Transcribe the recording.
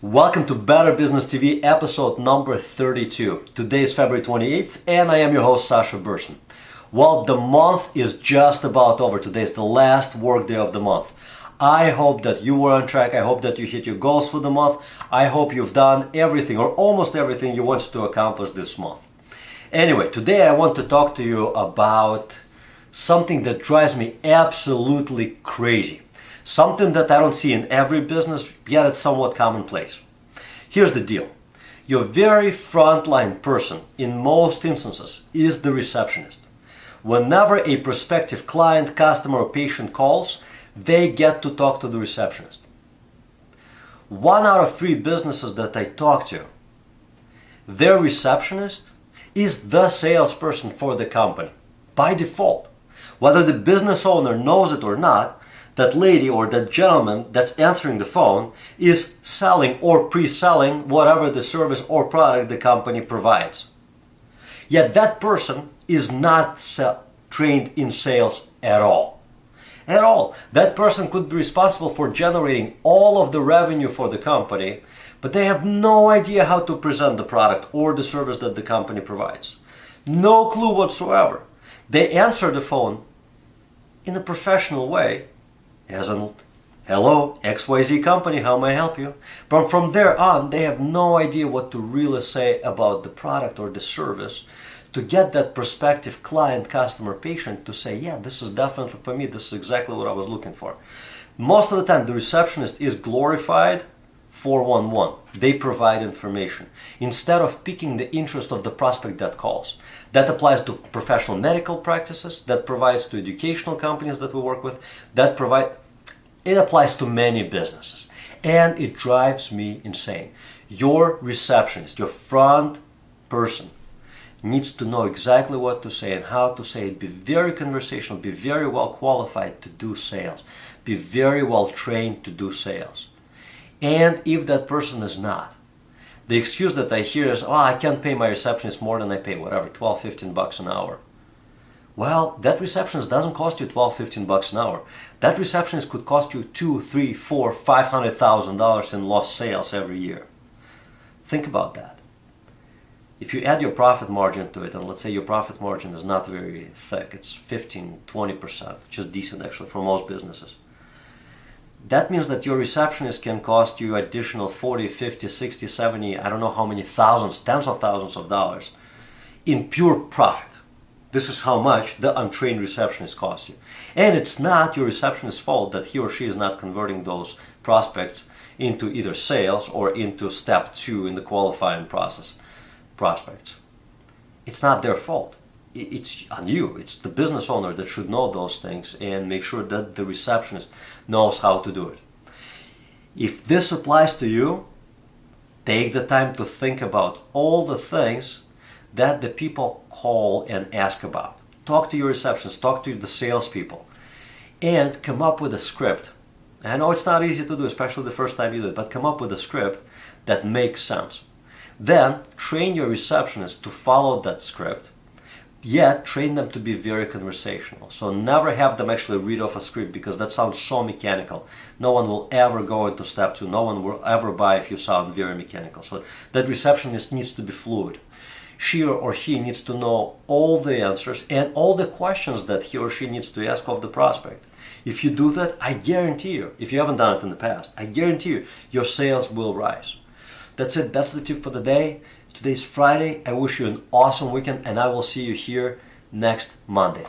Welcome to Better Business TV episode number 32. Today is February 28th and I am your host Sasha Burson. Well, the month is just about over. Today is the last work day of the month. I hope that you were on track. I hope that you hit your goals for the month. I hope you've done everything or almost everything you wanted to accomplish this month. Anyway, today I want to talk to you about something that drives me absolutely crazy. Something that I don't see in every business, yet it's somewhat commonplace. Here's the deal. Your very frontline person, in most instances, is the receptionist. Whenever a prospective client, customer, or patient calls, they get to talk to the receptionist. 1 out of 3 businesses that I talk to, their receptionist is the salesperson for the company, by default. Whether the business owner knows it or not, that lady or that gentleman that's answering the phone is selling or pre-selling whatever the service or product the company provides. Yet that person is not trained in sales at all. At all. That person could be responsible for generating all of the revenue for the company, but they have no idea how to present the product or the service that the company provides. No clue whatsoever. They answer the phone in a professional way, as in, hello, XYZ company, how may I help you? But from there on, they have no idea what to really say about the product or the service to get that prospective client, customer, patient to say, yeah, this is definitely for me, this is exactly what I was looking for. Most of the time, the receptionist is glorified 411. They provide information instead of piquing the interest of the prospect that calls. That applies to professional medical practices, that provides to educational companies that we work with, it applies to many businesses. And it drives me insane. Your receptionist, your front person, needs to know exactly what to say and how to say it, be very conversational, be very well qualified to do sales, be very well trained to do sales. And if that person is not, the excuse that I hear is, oh, I can't pay my receptionist more than I pay, whatever, 12, 15 bucks an hour. Well, that receptionist doesn't cost you 12, 15 bucks an hour. That receptionist could cost you $2, $3, $4, $500,000 in lost sales every year. Think about that. If you add your profit margin to it, and let's say your profit margin is not very thick, it's 15, 20%, which is decent actually for most businesses. That means that your receptionist can cost you additional 40, 50, 60, 70, I don't know how many thousands, tens of thousands of dollars in pure profit. This is how much the untrained receptionist costs you. And it's not your receptionist's fault that he or she is not converting those prospects into either sales or into step 2 in the qualifying process. Prospects. It's not their fault. It's on you. It's the business owner that should know those things and make sure that the receptionist knows how to do it. If this applies to you, take the time to think about all the things that the people call and ask about. Talk to your receptionist, talk to the salespeople, and come up with a script. I know it's not easy to do, especially the first time you do it, but come up with a script that makes sense. Then train your receptionist to follow that script, yet train them to be very conversational. So never have them actually read off a script because that sounds so mechanical. No one will ever go into step 2. No one will ever buy if you sound very mechanical. So that receptionist needs to be fluid. She or he needs to know all the answers and all the questions that he or she needs to ask of the prospect. If you do that, I guarantee you, if you haven't done it in the past, I guarantee you, your sales will rise. That's it. That's the tip for the day. Today's Friday. I wish you an awesome weekend and I will see you here next Monday.